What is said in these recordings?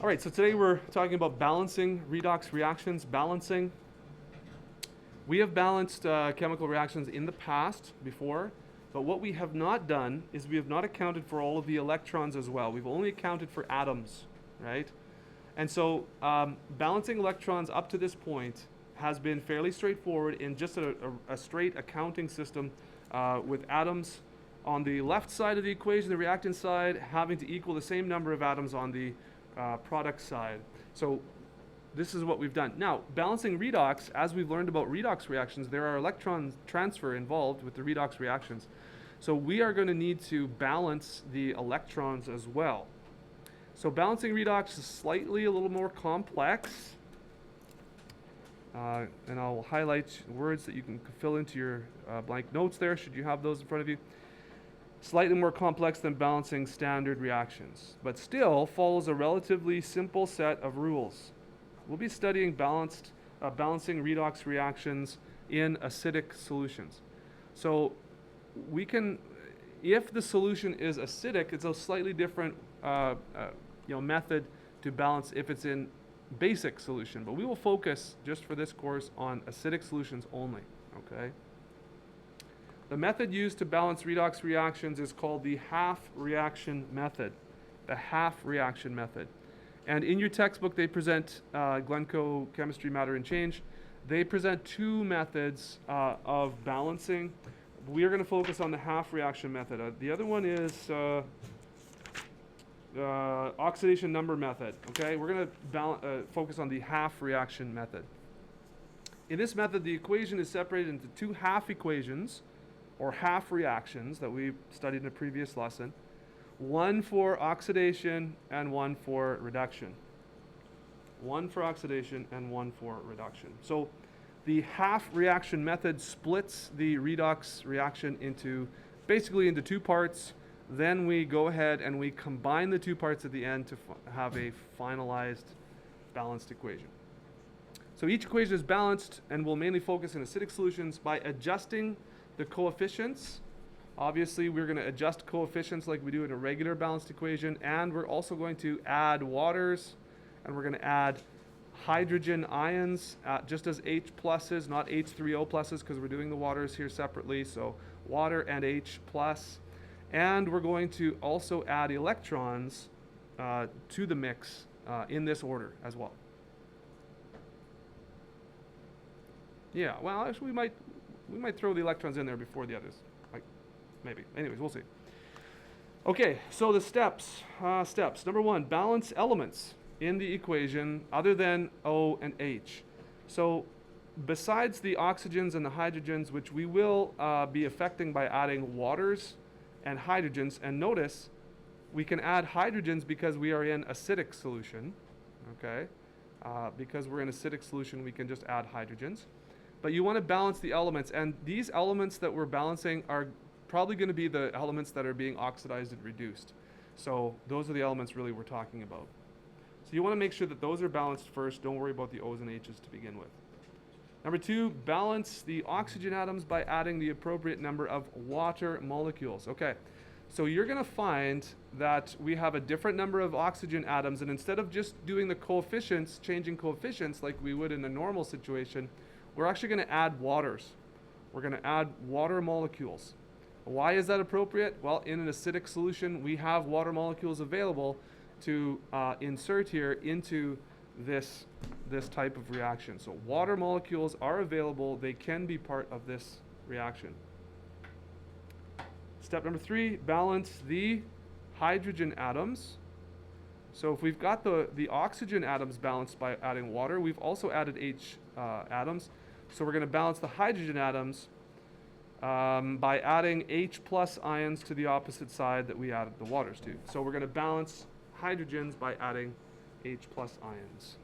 All right, so today we're talking about balancing redox reactions. Balancing. We have balanced chemical reactions in the past before, but what we have not done is we have not accounted for all of the electrons as well. We've only accounted for atoms, right? And so balancing electrons up to this point has been fairly straightforward in just a straight accounting system with atoms on the left side of the equation, the reactant side, having to equal the same number of atoms on the product side. So this is what we've done. Now, balancing redox, as we've learned about redox reactions, there are electron transfer involved with the redox reactions. So we are going to need to balance the electrons as well. So balancing redox is slightly a little more complex. And I'll highlight words that you can fill into your blank notes there, should you have those in front of you. Slightly more complex than balancing standard reactions, but still follows a relatively simple set of rules. We'll be studying balancing redox reactions in acidic solutions. So we can, if the solution is acidic, it's a slightly different method to balance if it's in basic solution. But we will focus just for this course on acidic solutions only. Okay. The method used to balance redox reactions is called the half reaction method. The half reaction method. And in your textbook, they present Glencoe Chemistry, Matter, and Change. They present two methods of balancing. We are going to focus on the half reaction method. The other one is oxidation number method. Okay, we're going to focus on the half reaction method. In this method, the equation is separated into two half equations, or half reactions that we studied in a previous lesson. One for oxidation and one for reduction. One for oxidation and one for reduction. So the half reaction method splits the redox reaction basically into two parts. Then we go ahead and we combine the two parts at the end to have a finalized balanced equation. So each equation is balanced, and we'll mainly focus in acidic solutions by adjusting the coefficients. Obviously, we're going to adjust coefficients like we do in a regular balanced equation, and we're also going to add waters, and we're going to add hydrogen ions just as H pluses, not H3O pluses, because we're doing the waters here separately. So water and H plus. And we're going to also add electrons to the mix in this order as well. Yeah, well, actually we might throw the electrons in there before the others. Maybe. Anyways, we'll see. Okay, so the steps. Number one, balance elements in the equation other than O and H. So besides the oxygens and the hydrogens, which we will be affecting by adding waters and hydrogens, and notice we can add hydrogens because we are in acidic solution. Okay, because we're in acidic solution, we can just add hydrogens. But you want to balance the elements, and these elements that we're balancing are probably going to be the elements that are being oxidized and reduced. So those are the elements really we're talking about. So you want to make sure that those are balanced first. Don't worry about the O's and H's to begin with. Number two, balance the oxygen atoms by adding the appropriate number of water molecules. Okay, so you're going to find that we have a different number of oxygen atoms, and instead of just doing the coefficients, changing coefficients like we would in a normal situation, we're actually going to add waters. We're going to add water molecules. Why is that appropriate? Well, in an acidic solution, we have water molecules available to insert here into this type of reaction. So water molecules are available. They can be part of this reaction. Step number three, balance the hydrogen atoms. So if we've got the oxygen atoms balanced by adding water, we've also added H atoms. So we're going to balance the hydrogen atoms by adding H plus ions to the opposite side that we added the waters to. So we're going to balance hydrogens by adding H plus ions.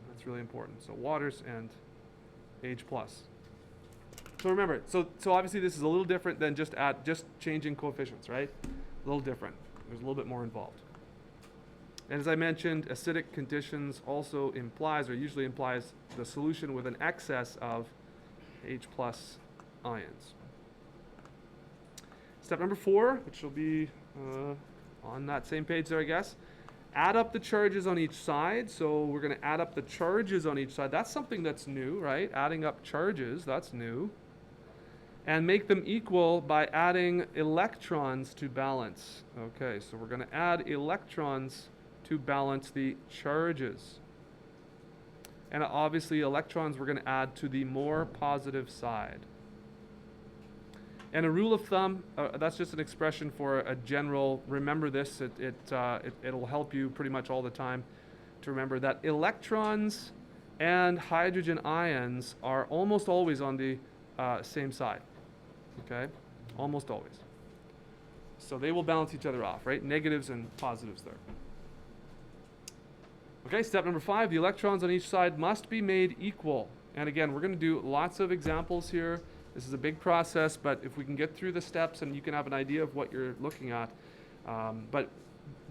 That's really important. So waters and H plus. So remember, so obviously this is a little different than just changing coefficients, right? A little different. There's a little bit more involved. And as I mentioned, acidic conditions also usually implies the solution with an excess of H plus ions. Step number 4, which will be on that same page there, I guess. Add up the charges on each side. So we're going to add up the charges on each side. That's something that's new, right? Adding up charges, that's new. And make them equal by adding electrons to balance. Okay, so we're going to add electrons to balance the charges. And obviously electrons we're going to add to the more positive side. And a rule of thumb, that's just an expression for a general, remember this, it'll help you pretty much all the time to remember that electrons and hydrogen ions are almost always on the same side, okay? Almost always. So they will balance each other off, right? Negatives and positives there. Okay, step number 5, the electrons on each side must be made equal. And again, we're going to do lots of examples here. This is a big process, but if we can get through the steps and you can have an idea of what you're looking at. But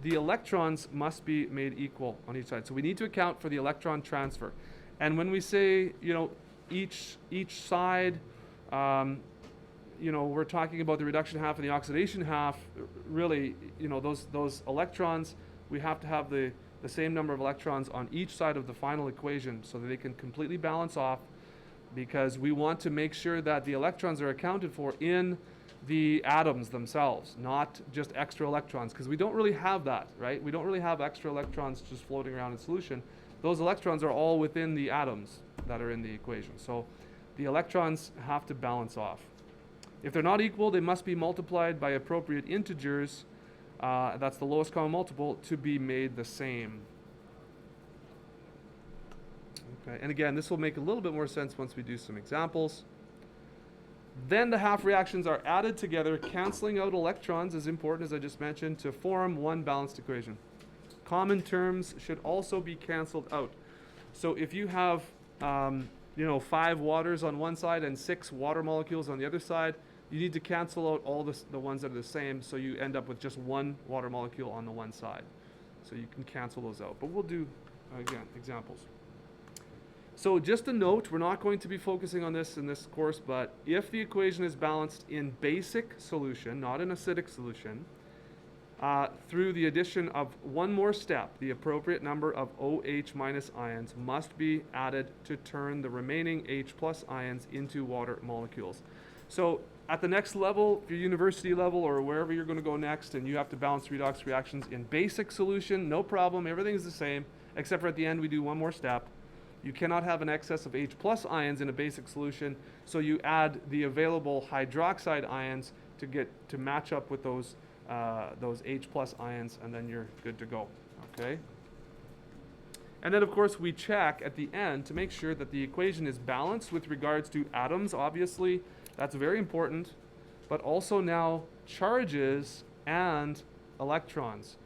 the electrons must be made equal on each side. So we need to account for the electron transfer. And when we say, each side, we're talking about the reduction half and the oxidation half. Really, those electrons, we have to have the same number of electrons on each side of the final equation so that they can completely balance off, because we want to make sure that the electrons are accounted for in the atoms themselves, not just extra electrons, because we don't really have that, right? We don't really have extra electrons just floating around in solution. Those electrons are all within the atoms that are in the equation. So the electrons have to balance off. If they're not equal, they must be multiplied by appropriate integers. That's the lowest common multiple to be made the same. Okay, and again, this will make a little bit more sense once we do some examples. Then the half reactions are added together, canceling out electrons, as important as I just mentioned, to form one balanced equation. Common terms should also be canceled out. So if you have 5 waters on one side and 6 water molecules on the other side, you need to cancel out all the ones that are the same, so you end up with just one water molecule on the one side. So you can cancel those out. But we'll do, again, examples. So just a note, we're not going to be focusing on this in this course, but if the equation is balanced in basic solution, not in acidic solution, through the addition of one more step, the appropriate number of OH minus ions must be added to turn the remaining H plus ions into water molecules. So at the next level, your university level or wherever you're going to go next, and you have to balance redox reactions in basic solution, no problem, everything's the same, except for at the end we do one more step. You cannot have an excess of H plus ions in a basic solution, so you add the available hydroxide ions to match up with those H plus ions, and then you're good to go, okay? And then of course we check at the end to make sure that the equation is balanced with regards to atoms, obviously, that's very important, but also now charges and electrons.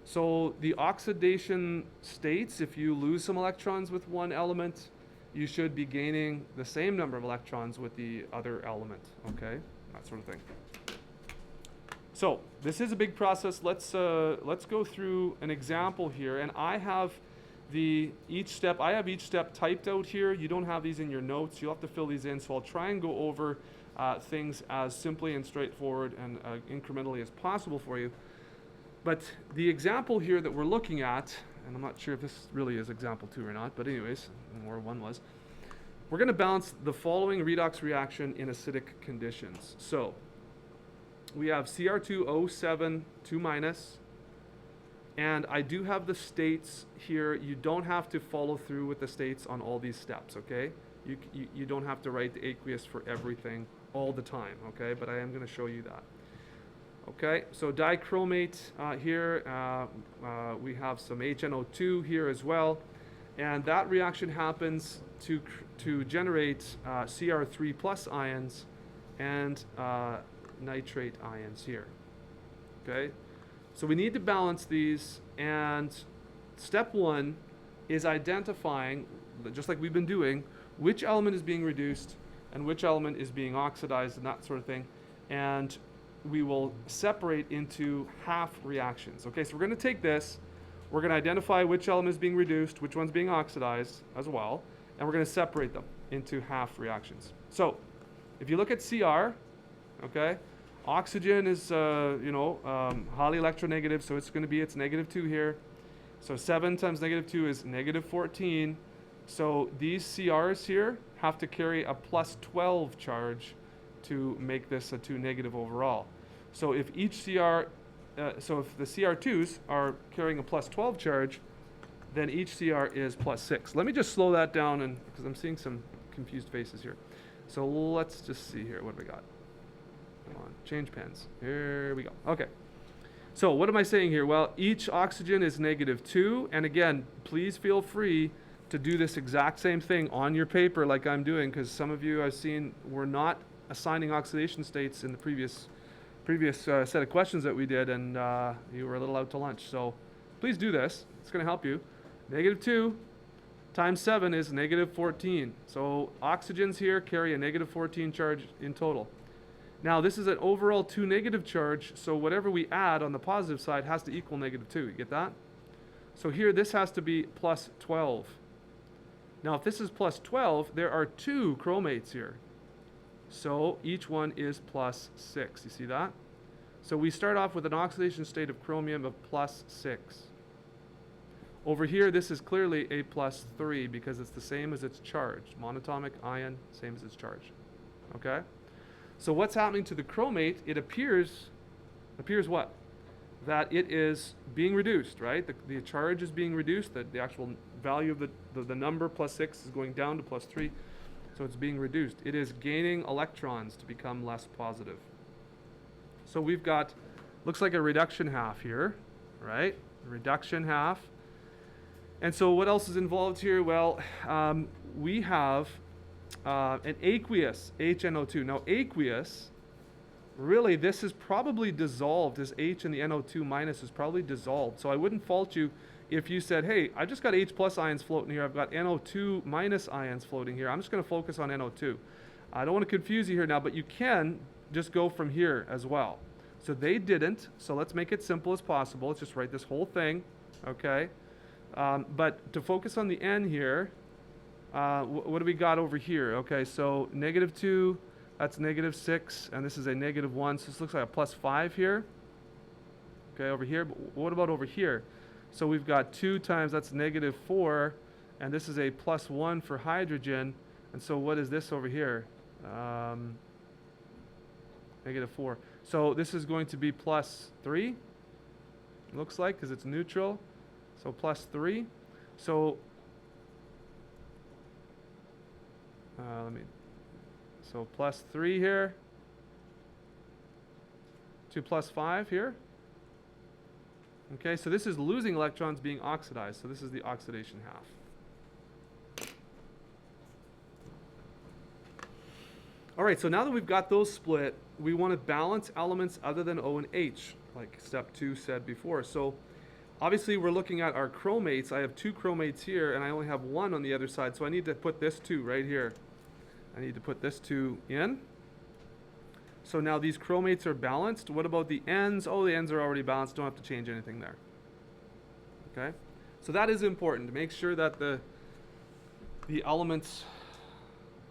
So the oxidation states, if you lose some electrons with one element, you should be gaining the same number of electrons with the other element, okay? That sort of thing. So this is a big process. Let's go through an example here, and I have each step typed out here. You don't have these in your notes. You'll have to fill these in, so I'll try and go over things as simply and straightforward and incrementally as possible for you. But the example here that we're looking at, and I'm not sure if this really is example 2 or not, but anyways, or 1 was, we're going to balance the following redox reaction in acidic conditions. So we have Cr2O7 2-, and I do have the states here. You don't have to follow through with the states on all these steps, okay? You don't have to write the aqueous for everything all the time, okay? But I am going to show you that. Okay, so dichromate here, we have some HNO2 here as well, and that reaction happens to generate Cr3 plus ions and nitrate ions here. Okay, so we need to balance these, and step 1 is identifying, just like we've been doing, which element is being reduced and which element is being oxidized and that sort of thing, and we will separate into half reactions. Okay, so we're going to take this, we're going to identify which element is being reduced, which one's being oxidized as well, and we're going to separate them into half reactions. So if you look at Cr, okay, oxygen is highly electronegative, so it's going to be its -2 here. So 7 times negative 2 is negative 14. So these CRs here have to carry a plus 12 charge to make this a 2 negative overall. So if each CR, so if the CR2s are carrying a plus 12 charge, then each CR is plus 6. Let me just slow that down, and because I'm seeing some confused faces here. So let's just see here. What do we got? Come on, change pens. Here we go. Okay. So what am I saying here? Well, each oxygen is negative 2. And again, please feel free to do this exact same thing on your paper like I'm doing, because some of you I've seen were not assigning oxidation states in the previous set of questions that we did, and you were a little out to lunch. So please do this. It's going to help you. Negative 2 times 7 is negative 14. So oxygens here carry a negative 14 charge in total. Now this is an overall 2 negative charge, so whatever we add on the positive side has to equal negative 2. You get that? So here this has to be plus 12. Now if this is plus 12, there are 2 chromates here. So each one is plus 6. You see that? So we start off with an oxidation state of chromium of plus 6. Over here, this is clearly a plus 3 because it's the same as its charge. Monatomic ion, same as its charge. Okay? So what's happening to the chromate? It appears what? That it is being reduced, right? The charge is being reduced. The actual value of the number plus 6 is going down to plus 3. So it's being reduced. It is gaining electrons to become less positive. So we've got, looks like a reduction half here, right? Reduction half. And so what else is involved here? Well, we have an aqueous HNO2. Now aqueous, really this is probably dissolved. This H in the NO2 minus is probably dissolved. So I wouldn't fault you if you said, hey, I just got H plus ions floating here. I've got NO2 minus ions floating here. I'm just going to focus on NO2. I don't want to confuse you here now, but you can just go from here as well. So they didn't. So let's make it simple as possible. Let's just write this whole thing, okay? But to focus on the N here, what do we got over here? Okay, so negative 2, that's negative 6, and this is a negative 1, so this looks like a plus 5 here. Okay, over here, but what about over here? So we've got 2 times, that's negative 4, and this is a plus 1 for hydrogen, and so what is this over here? Negative 4. So this is going to be plus 3, looks like, because it's neutral. So plus 3. So so plus 3 here to plus 5 here. Okay, so this is losing electrons being oxidized. So this is the oxidation half. All right, so now that we've got those split, we want to balance elements other than O and H, like step 2 said before. So obviously we're looking at our chromates. I have 2 chromates here and I only have 1 on the other side, so I need to put this 2 right here. I need to put this 2 in. So now these chromates are balanced. What about the N's? Oh, the N's are already balanced. Don't have to change anything there. Okay? So that is important to make sure that the elements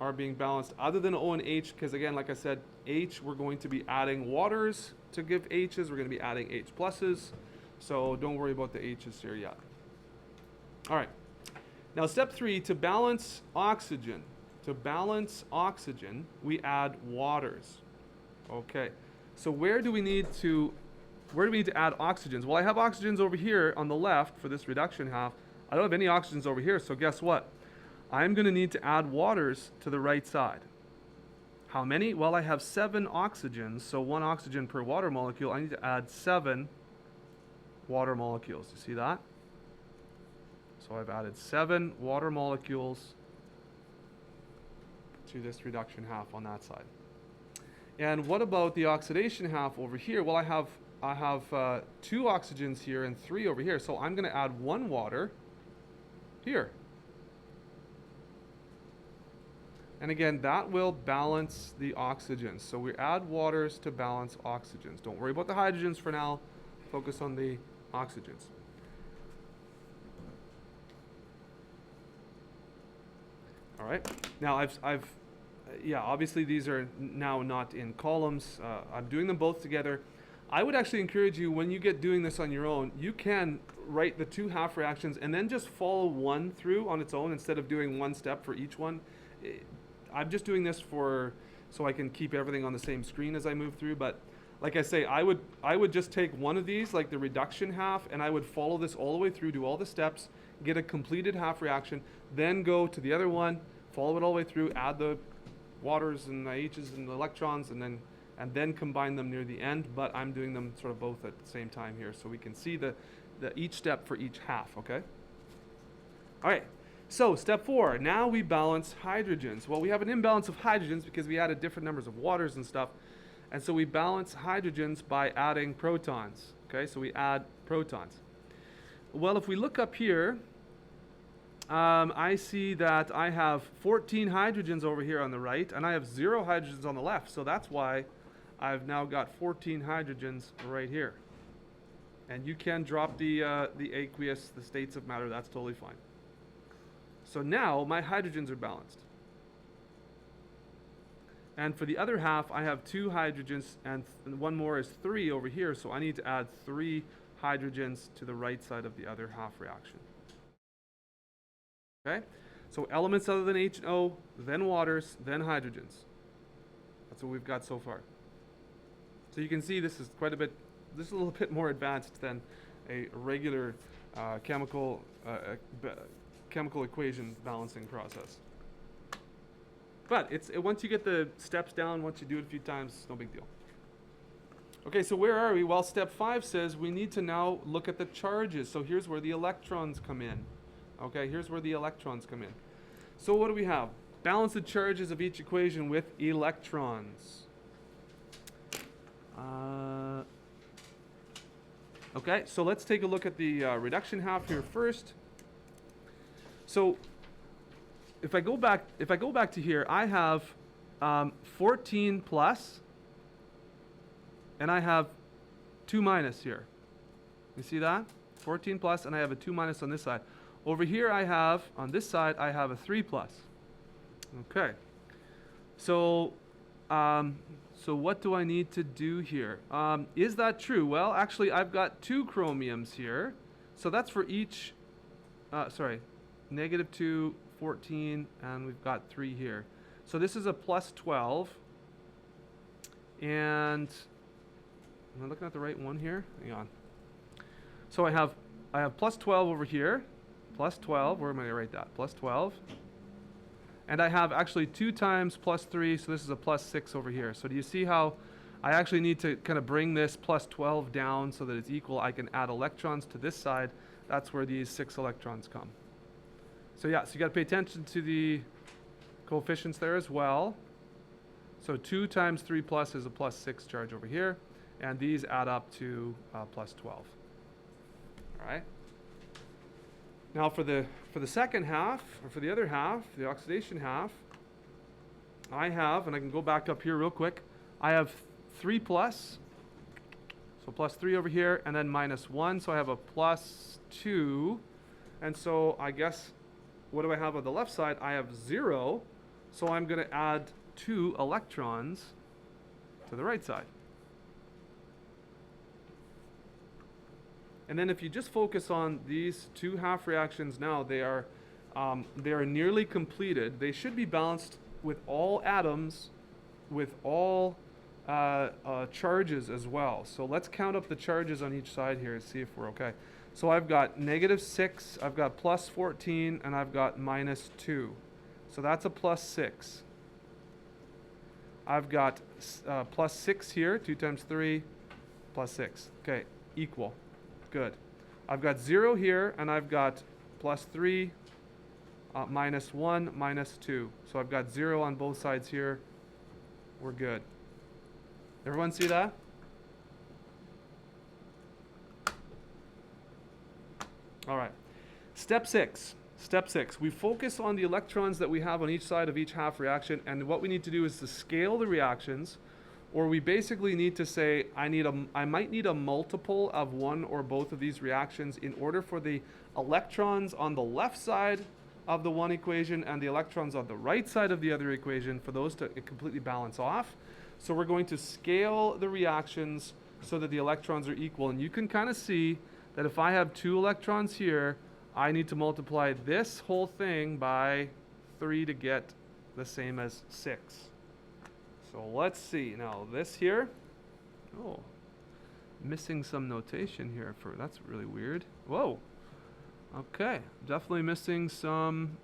are being balanced other than O and H, because again, like I said, H, we're going to be adding waters to give H's. We're going to be adding H pluses. So don't worry about the H's here yet. All right. Now step 3, to balance oxygen. To balance oxygen, we add waters. Okay. So where do we need to add oxygens? Well, I have oxygens over here on the left for this reduction half. I don't have any oxygens over here, so guess what? I'm going to need to add waters to the right side. How many? Well, I have 7 oxygens, so 1 oxygen per water molecule. I need to add 7 water molecules. You see that? So I've added 7 water molecules to this reduction half on that side. And what about the oxidation half over here? Well, I have 2 oxygens here and 3 over here, so I'm going to add 1 water here. And again, that will balance the oxygens. So we add waters to balance oxygens. Don't worry about the hydrogens for now. Focus on the oxygens. All right. Now yeah, obviously these are now not in columns. I'm doing them both together. I would actually encourage you, when you get doing this on your own, you can write the two half reactions and then just follow one through on its own instead of doing one step for each one. I'm just doing this so I can keep everything on the same screen as I move through, but like I say, I would just take one of these, like the reduction half, and I would follow this all the way through, do all the steps, get a completed half reaction, then go to the other one, follow it all the way through, add the waters and the H's and the electrons, and then combine them near the end. But I'm doing them sort of both at the same time here, so we can see the each step for each half. Okay. All right. So step 4. Now we balance hydrogens. Well, we have an imbalance of hydrogens because we added different numbers of waters and stuff. And so we balance hydrogens by adding protons. Okay, so we add protons. Well, if we look up here, I see that I have 14 hydrogens over here on the right, and I have 0 hydrogens on the left. So that's why I've now got 14 hydrogens right here. And you can drop the aqueous, the states of matter. That's totally fine. So now my hydrogens are balanced. And for the other half, I have 2 hydrogens, and one more is 3 over here, so I need to add 3 hydrogens to the right side of the other half reaction. Okay? So elements other than H and O, then waters, then hydrogens. That's what we've got so far. So you can see this is a little bit more advanced than a regular chemical equation balancing process. But once you get the steps down, once you do it a few times, it's no big deal. Okay, so where are we? Well, step 5 says we need to now look at the charges. So here's where the electrons come in. Okay, here's where the electrons come in. So what do we have? Balance the charges of each equation with electrons. Okay, so let's take a look at the reduction half here first. So if I go back to here, I have 14 plus, and I have 2 minus here. You see that? 14 plus, and I have a 2 minus on this side. Over here on this side, I have a 3 plus. Okay. So what do I need to do here? Is that true? Well, actually, I've got 2 chromiums here. So that's for each, -2, 14, and we've got 3 here. So this is a plus 12. And am I looking at the right one here? Hang on. So I have plus 12 over here. Plus 12, where am I going to write that? Plus 12. And I have actually 2 times plus 3, so this is a plus 6 over here. So do you see how I actually need to kind of bring this plus 12 down so that it's equal? I can add electrons to this side. That's where these 6 electrons come. So yeah, so you got to pay attention to the coefficients there as well. So 2 times 3 plus is a plus 6 charge over here, and these add up to plus 12. All right. Now for the second half, or for the other half, the oxidation half, I have, and I can go back up here real quick, I have 3 plus, so plus 3 over here, and then minus 1, so I have a plus 2, and so I guess, what do I have on the left side? I have 0, so I'm going to add 2 electrons to the right side. And then if you just focus on these 2 half reactions now, they are nearly completed. They should be balanced with all atoms, with all charges as well. So let's count up the charges on each side here and see if we're okay. So I've got -6, I've got plus 14, and I've got minus 2. So that's a plus 6. I've got plus 6 here, 2 times 3, plus 6. Okay, equal. Good. I've got 0 here, and I've got plus 3, minus 1, minus 2. So I've got 0 on both sides here. We're good. Everyone see that? All right. Step 6. Step 6. We focus on the electrons that we have on each side of each half reaction, and what we need to do is to scale the reactions, or we basically need to say, I might need a multiple of one or both of these reactions in order for the electrons on the left side of the one equation and the electrons on the right side of the other equation, for those to completely balance off. So we're going to scale the reactions so that the electrons are equal. And you can kind of see that if I have 2 electrons here, I need to multiply this whole thing by 3 to get the same as 6. So let's see. Now this here, oh, missing some notation here for, that's really weird. Whoa. Okay, definitely missing some,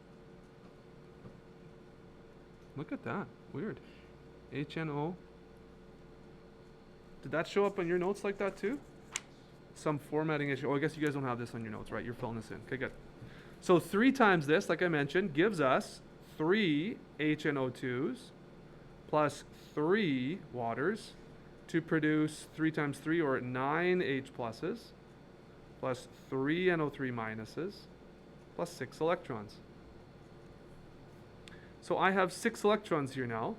look at that, weird. HNO. Did that show up on your notes like that too? Some formatting issue. Oh, I guess you guys don't have this on your notes, right? You're filling this in. Okay, good. So 3 times this, like I mentioned, gives us 3 HNO2s plus 3 waters to produce 3 times 3, or 9 H pluses, plus 3 NO3 minuses, plus 6 electrons. So I have 6 electrons here now.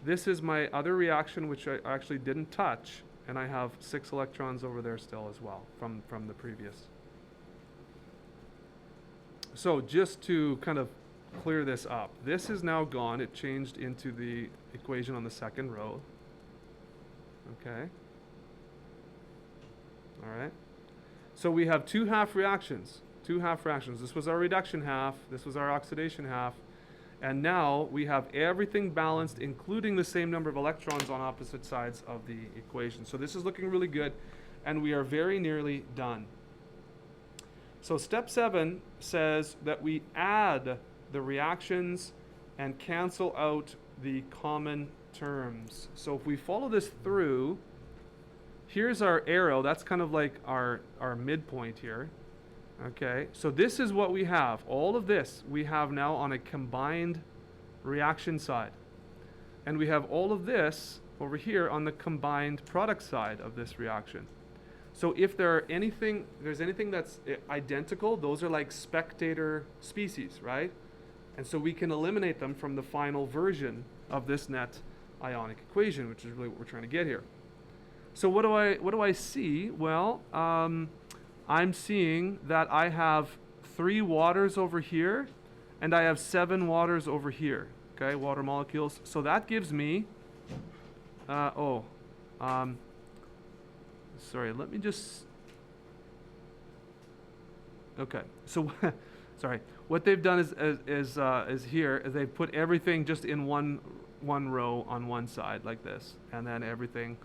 This is my other reaction, which I actually didn't touch, and I have 6 electrons over there still as well from the previous. So just to kind of clear this up, this is now gone. It changed into the equation on the second row. Okay. All right. So we have 2 half reactions. 2 half reactions. This was our reduction half. This was our oxidation half. And now we have everything balanced, including the same number of electrons on opposite sides of the equation. So this is looking really good, and we are very nearly done. So step 7 says that we add the reactions and cancel out the common terms. So if we follow this through, here's our arrow. That's kind of like our midpoint here. Okay, so this is what we have. All of this we have now on a combined reaction side. And we have all of this over here on the combined product side of this reaction. So if there's anything that's identical, those are like spectator species, right? And so we can eliminate them from the final version of this net ionic equation, which is really what we're trying to get here. So what do I see? Well, I'm seeing that I have 3 waters over here, and I have 7 waters over here. Okay, water molecules. So that gives me, sorry, let me just, okay, so, sorry. What they've done is here, is they've put everything just in one row on one side like this, and then everything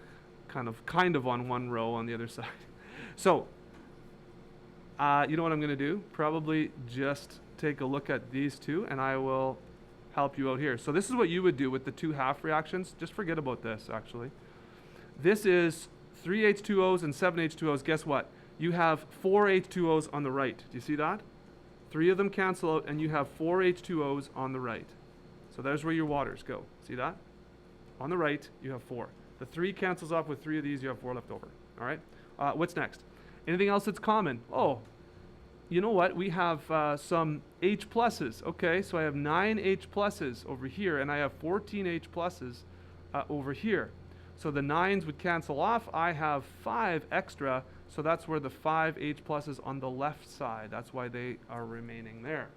kind of on one row on the other side. So, you know what I'm going to do? Probably just take a look at these 2, and I will help you out here. So this is what you would do with the 2 half reactions. Just forget about this, actually. This is 3 H2Os and 7 H2Os. Guess what? You have 4 H2Os on the right. Do you see that? 3 of them cancel out, and you have 4 H2Os on the right. So there's where your waters go. See that? On the right, you have 4. The 3 cancels off with 3 of these. You have 4 left over. All right? What's next? Anything else that's common? Oh, you know what? We have some H pluses. Okay, so I have 9 H pluses over here, and I have 14 H pluses over here. So the 9s would cancel off. I have 5 extra, so that's where the 5 H pluses on the left side. That's why they are remaining there.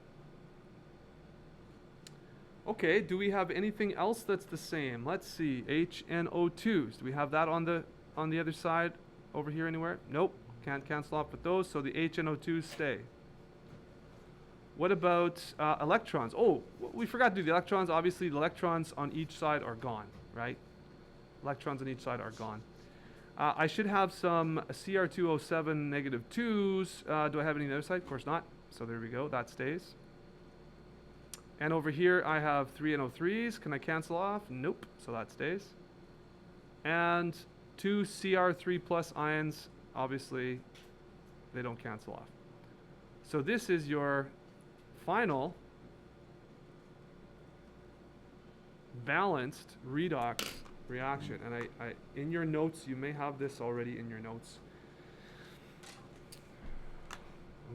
Okay, do we have anything else that's the same? Let's see, HNO2s. Do we have that on the other side over here anywhere? Nope. Can't cancel off with those, so the HNO2s stay. What about electrons? Oh, we forgot to do the electrons. Obviously, the electrons on each side are gone, right? Electrons on each side are gone. I should have some Cr2O7 negative 2s. Do I have any on the other side? Of course not. So there we go. That stays. And over here, I have 3 NO3s. Can I cancel off? Nope. So that stays. And 2 Cr3 plus ions. Obviously, they don't cancel off. So this is your final balanced redox reaction. And I in your notes, you may have this already in your notes.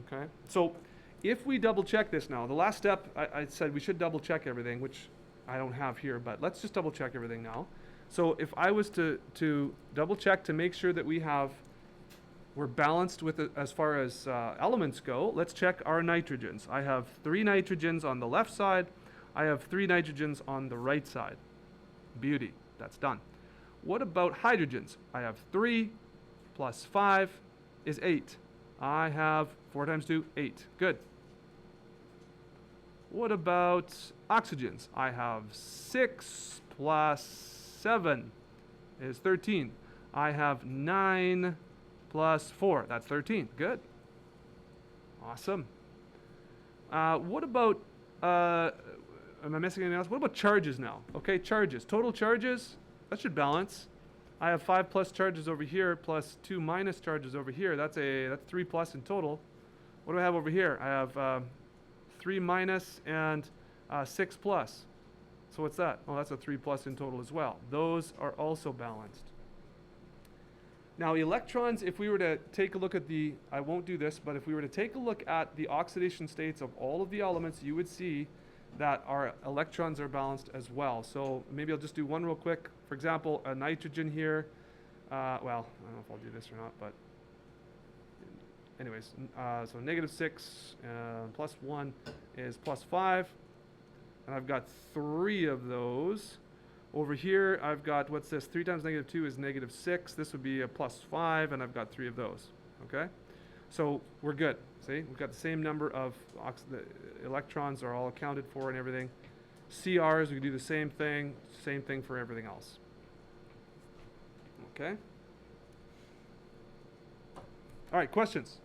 Okay. So if we double check this now, the last step, I said we should double check everything, which I don't have here, but let's just double check everything now. So if I was to double check to make sure that we're balanced with it as far as elements go, let's check our nitrogens. I have 3 nitrogens on the left side. I have 3 nitrogens on the right side. Beauty. That's done. What about hydrogens? I have 3. plus 5 is 8. I have 4 times 2, 8. Good. What about oxygens? I have 6 plus 7 is 13. I have 9 plus 4. That's 13. Good. Awesome. What about, am I missing anything else? What about charges now? Okay, charges. Total charges, that should balance. I have 5 plus charges over here plus 2 minus charges over here. That's 3 plus in total. What do I have over here? I have 3 minus and 6 plus. So what's that? Oh, that's a 3 plus in total as well. Those are also balanced. Now electrons, if we were to take a look at the, I won't do this, but if we were to take a look at the oxidation states of all of the elements, you would see that our electrons are balanced as well. So maybe I'll just do one real quick. For example, a nitrogen here. Well, I don't know if I'll do this or not, but anyways, so -6 plus 1 is plus 5. And I've got 3 of those. Over here, I've got, what's this? 3 times -2 is -6. This would be a plus 5, and I've got 3 of those. Okay? So we're good. See? We've got the same number of the electrons are all accounted for and everything. CRs, we can do the same thing for everything else. Okay? All right, questions?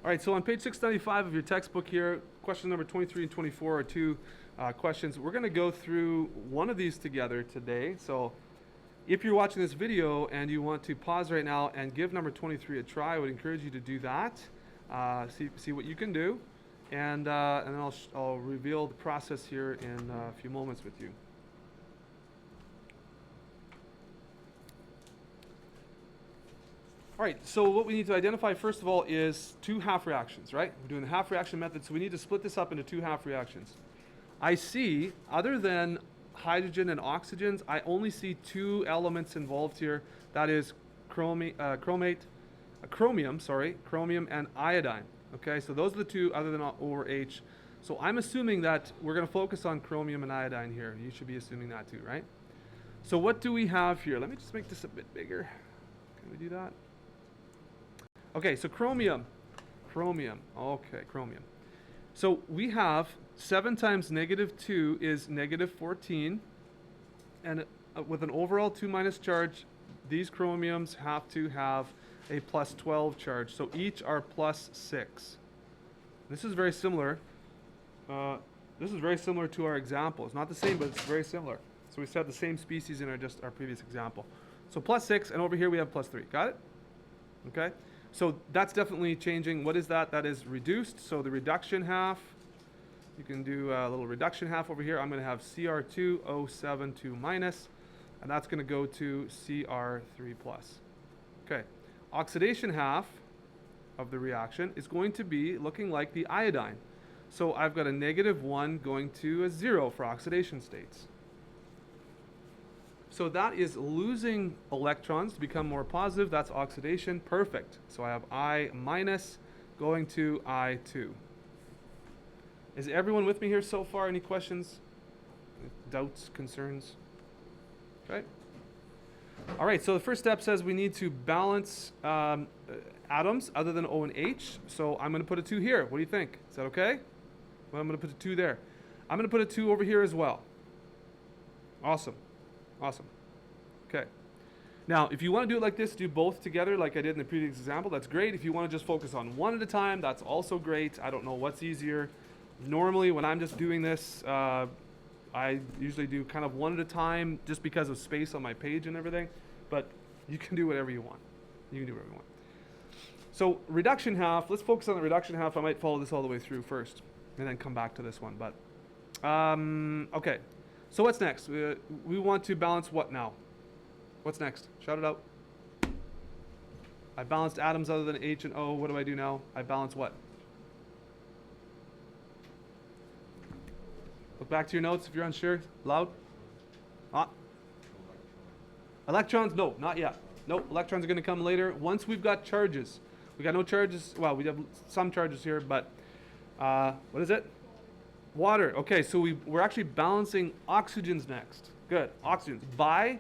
All right, so on page 695 of your textbook here, question number 23 and 24 are two questions. We're going to go through one of these together today. So if you're watching this video and you want to pause right now and give number 23 a try, I would encourage you to do that. See what you can do. And then I'll reveal the process here in a few moments with you. All right, so what we need to identify first of all is 2 half reactions, right? We're doing the half reaction method, so we need to split this up into 2 half reactions. I see, other than hydrogen and oxygens, I only see 2 elements involved here. That is chromium and iodine. Okay, so those are the 2 other than O or H. So I'm assuming that we're going to focus on chromium and iodine here. You should be assuming that too, right? So what do we have here? Let me just make this a bit bigger. Can we do that? Okay, so chromium. Okay, chromium. So we have 7 times -2 is -14. And with an overall 2 minus charge, these chromiums have to have a plus 12 charge. So each are plus 6. This is very similar. This is very similar to our example. It's not the same, but it's very similar. So we said the same species in our previous example. So plus 6, and over here we have plus 3. Got it? Okay. So that's definitely changing. What is that? That is reduced. So the reduction half, you can do a little reduction half over here. I'm going to have Cr2O7 2 minus, and that's going to go to Cr3 plus. Okay. Oxidation half of the reaction is going to be looking like the iodine. So I've got a -1 going to a 0 for oxidation states. So that is losing electrons to become more positive. That's oxidation. Perfect. So I have I minus going to I2. Is everyone with me here so far? Any questions? Doubts? Concerns? Okay. All right, so the first step says we need to balance atoms other than O and H. So I'm going to put a 2 here. What do you think? Is that okay? Well, I'm going to put a 2 there. I'm going to put a 2 over here as well. Awesome. Awesome. Okay. Now, if you want to do it like this, do both together like I did in the previous example, that's great. If you want to just focus on one at a time, that's also great. I don't know what's easier. Normally, when I'm just doing this, I usually do kind of one at a time just because of space on my page and everything. But you can do whatever you want. You can do whatever you want. So reduction half, let's focus on the reduction half. I might follow this all the way through first and then come back to this one. But okay. So what's next? We want to balance what now? What's next? Shout it out. I balanced atoms other than H and O. What do I do now? I balance what? Look back to your notes if you're unsure. Loud. Electrons? No, not yet. No, electrons are going to come later. Once we've got charges. We got no charges. Well, we have some charges here, but what is it? Water. Okay, so we're actually balancing oxygens next. Good. Oxygens by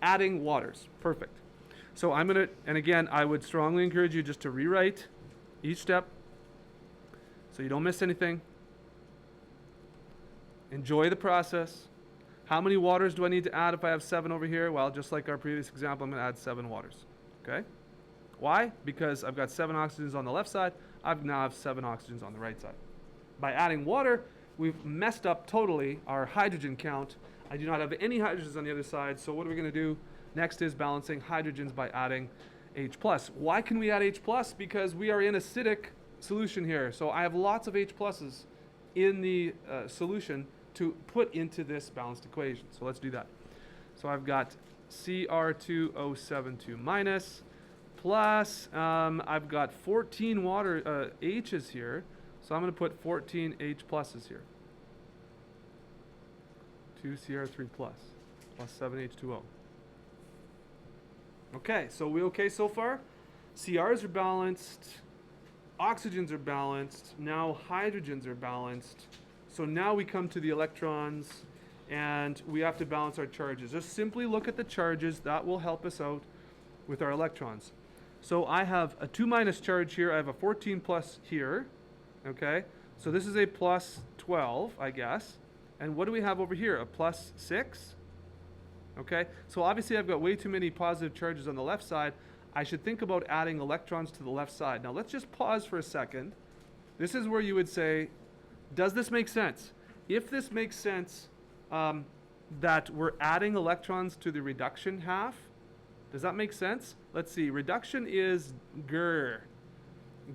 adding waters. Perfect. So I'm going to, and again, I would strongly encourage you just to rewrite each step so you don't miss anything. Enjoy the process. How many waters do I need to add if I have 7 over here? Well, just like our previous example, I'm going to add 7 waters. Okay? Why? Because I've got 7 oxygens on the left side. I now have 7 oxygens on the right side. By adding water, we've messed up totally our hydrogen count. I do not have any hydrogens on the other side, so what are we going to do? Next is balancing hydrogens by adding H+. Why can we add H+? Because we are in acidic solution here. So I have lots of H pluses in the solution to put into this balanced equation. So let's do that. So I've got Cr2O72 minus plus, I've got 14 water H's here. So I'm going to put 14 H pluses here. 2Cr3 plus 7H2O. Okay, so we okay so far? CRs are balanced, oxygens are balanced, now hydrogens are balanced. So now we come to the electrons and we have to balance our charges. Just simply look at the charges. That will help us out with our electrons. So I have a 2 minus charge here. I have a 14 plus here. Okay, so this is a plus 12, I guess. And what do we have over here? A plus 6? Okay, so obviously I've got way too many positive charges on the left side. I should think about adding electrons to the left side. Now let's just pause for a second. This is where you would say, does this make sense? If this makes sense, that we're adding electrons to the reduction half, does that make sense? Let's see, reduction is GR.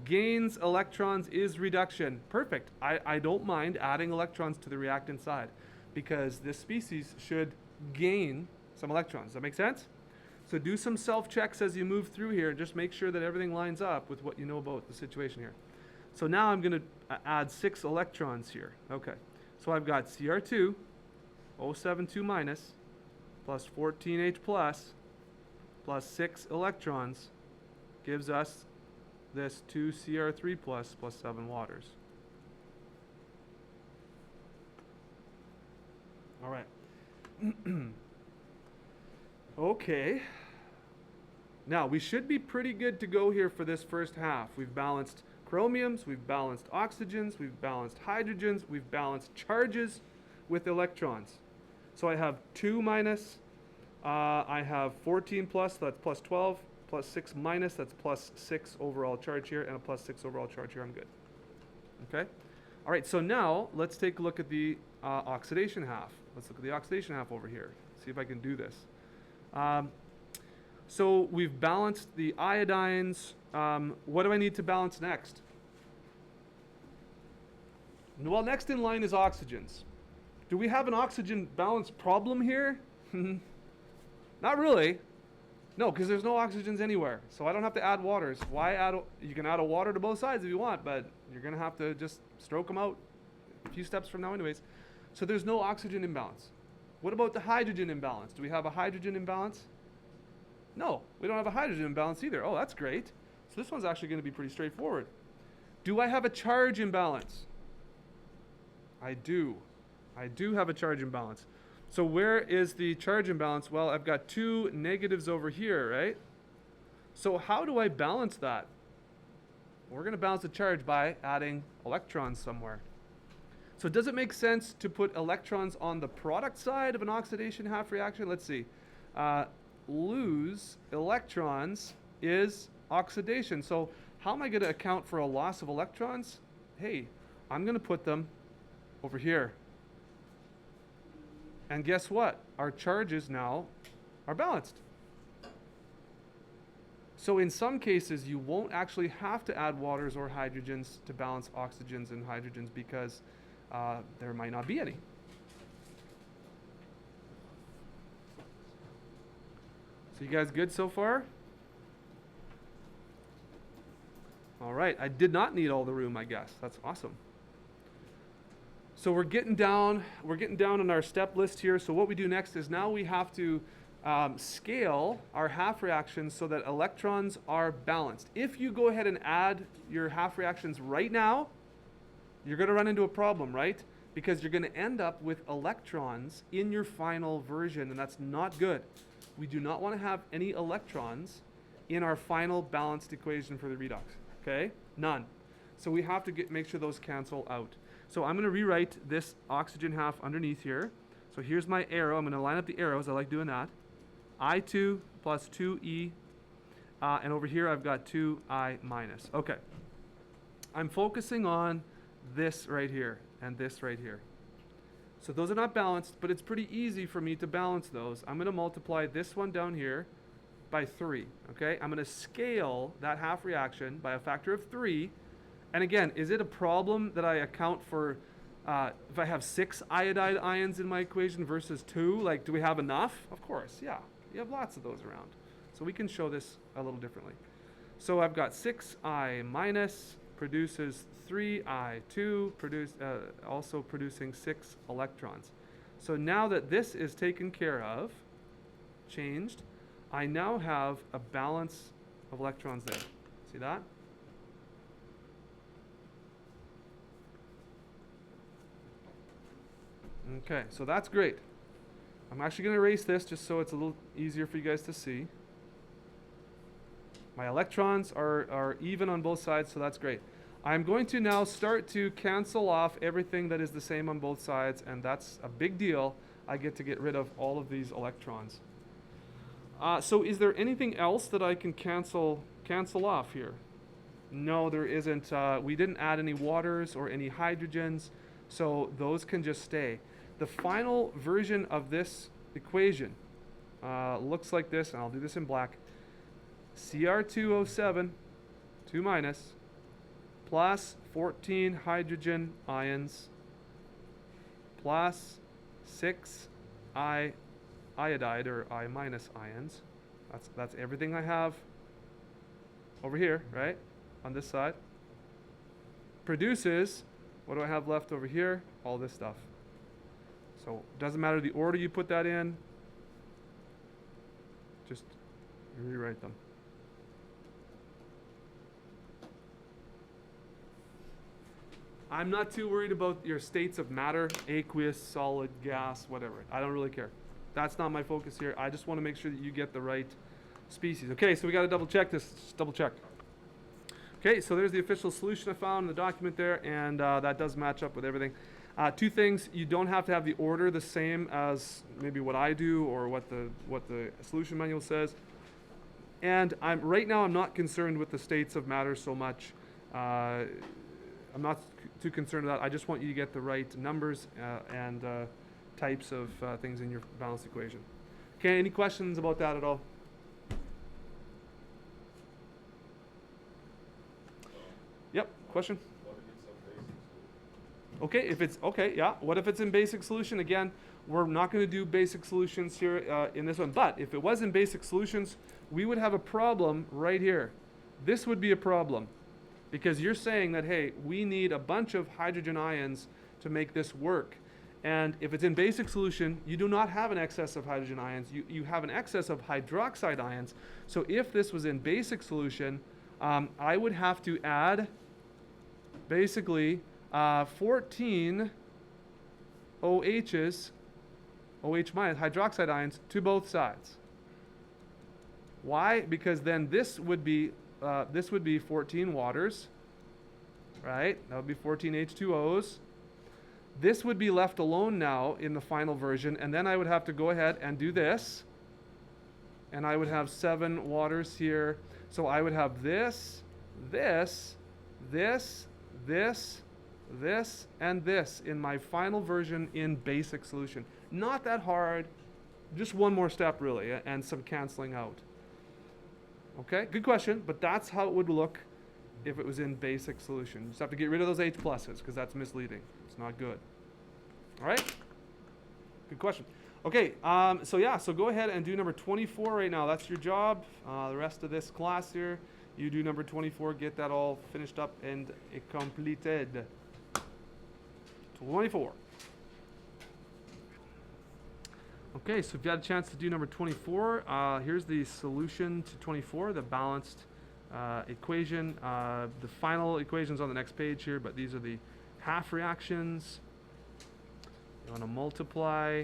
Gains electrons is reduction. Perfect. I don't mind adding electrons to the reactant side because this species should gain some electrons. Does that make sense? So do some self-checks as you move through here. Just make sure that everything lines up with what you know about the situation here. So now I'm going to add 6 electrons here. Okay. So I've got Cr2, O72 minus, plus 14H plus 6 electrons gives us this 2Cr3 plus 7 waters. All right. Okay. Now we should be pretty good to go here for this first half. We've balanced chromiums, we've balanced oxygens, we've balanced hydrogens, we've balanced charges with electrons. So I have 2 minus, I have 14 plus, so that's plus 12, plus 6 minus, that's plus 6 overall charge here, and a plus 6 overall charge here. I'm good. Okay? All right, so now let's take a look at the oxidation half. Let's look at the oxidation half over here. See if I can do this. So we've balanced the iodines. What do I need to balance next? Well, next in line is oxygens. Do we have an oxygen balance problem here? Not really. No, because there's no oxygens anywhere. So I don't have to add waters. Why add? You can add a water to both sides if you want, but you're going to have to just stroke them out a few steps from now anyways. So there's no oxygen imbalance. What about the hydrogen imbalance? Do we have a hydrogen imbalance? No, we don't have a hydrogen imbalance either. Oh, that's great. So this one's actually going to be pretty straightforward. Do I have a charge imbalance? I do. I do have a charge imbalance. So where is the charge imbalance? Well, I've got 2 negatives over here, right? So how do I balance that? We're going to balance the charge by adding electrons somewhere. So does it make sense to put electrons on the product side of an oxidation half reaction? Let's see. Lose electrons is oxidation. So how am I going to account for a loss of electrons? Hey, I'm going to put them over here. And guess what? Our charges now are balanced. So in some cases, you won't actually have to add waters or hydrogens to balance oxygens and hydrogens because there might not be any. So you guys good so far? All right, I did not need all the room, I guess. That's awesome. So we're getting down on our step list here. So what we do next is now we have to scale our half reactions so that electrons are balanced. If you go ahead and add your half reactions right now, you're going to run into a problem, right? because you're going to end up with electrons in your final version, and that's not good. We do not want to have any electrons in our final balanced equation for the redox. Okay? None. So we have to make sure those cancel out. So I'm going to rewrite this oxygen half underneath here. So here's my arrow. I'm going to line up the arrows. I like doing that. I2 plus 2E. And over here I've got 2I minus. Okay. I'm focusing on this right here and this right here. So those are not balanced, but it's pretty easy for me to balance those. I'm going to multiply this one down here by 3. Okay? I'm going to scale that half reaction by a factor of 3. And again, is it a problem that I account for if I have 6 iodide ions in my equation versus 2? Like, do we have enough? Of course, yeah. You have lots of those around. So we can show this a little differently. So I've got 6I minus produces 3I2, also producing 6 electrons. So now that this is taken care of, changed, I now have a balance of electrons there. See that? Okay, so that's great. I'm actually going to erase this just so it's a little easier for you guys to see. My electrons are even on both sides, so that's great. I'm going to now start to cancel off everything that is the same on both sides, and that's a big deal. I get to get rid of all of these electrons. So is there anything else that I can cancel off here? No, there isn't. We didn't add any waters or any hydrogens, so those can just stay. The final version of this equation looks like this, and I'll do this in black. Cr2O7, 2 minus, plus 14 hydrogen ions, plus 6 iodide or I minus ions. That's everything I have over here, right? On this side. Produces, what do I have left over here? All this stuff. So it doesn't matter the order you put that in, just rewrite them. I'm not too worried about your states of matter, aqueous, solid, gas, whatever. I don't really care. That's not my focus here. I just want to make sure that you get the right species. Okay, so we got to double check this. Just double check. Okay, so there's the official solution I found in the document there, and that does match up with everything. 2 things: you don't have to have the order the same as maybe what I do or what the solution manual says. And right now I'm not concerned with the states of matter so much. I'm not too concerned with that. I just want you to get the right numbers and types of things in your balanced equation. Okay, any questions about that at all? Yep, question? Okay, if it's, okay, yeah. What if it's in basic solution? Again, we're not going to do basic solutions here in this one. But if it was in basic solutions, we would have a problem right here. This would be a problem. Because you're saying that, hey, we need a bunch of hydrogen ions to make this work. And if it's in basic solution, you do not have an excess of hydrogen ions. You have an excess of hydroxide ions. So if this was in basic solution, I would have to add basically 14 OHs, OH minus, hydroxide ions to both sides. Why? Because then this would be 14 waters, right? That would be 14 H2Os. This would be left alone now in the final version, and then I would have to go ahead and do this, and I would have 7 waters here. So I would have this, this, this, this, this, and this in my final version in basic solution. Not that hard, just one more step really, and some canceling out. Okay, good question, but that's how it would look if it was in basic solution. You just have to get rid of those H pluses because that's misleading. It's not good. All right? Good question. Okay, so go ahead and do number 24 right now. That's your job. The rest of this class here, you do number 24, get that all finished up and completed. 24. Okay, so if you had a chance to do number 24, here's the solution to 24, the balanced equation. The final equation's on the next page here, but these are the half reactions. You want to multiply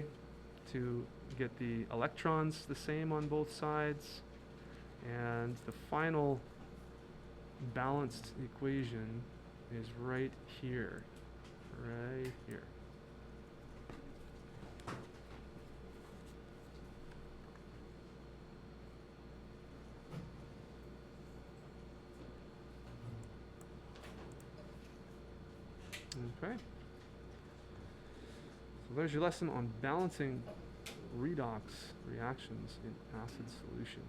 to get the electrons the same on both sides. And the final balanced equation is right here. Right here. Okay. So there's your lesson on balancing redox reactions in acid solution.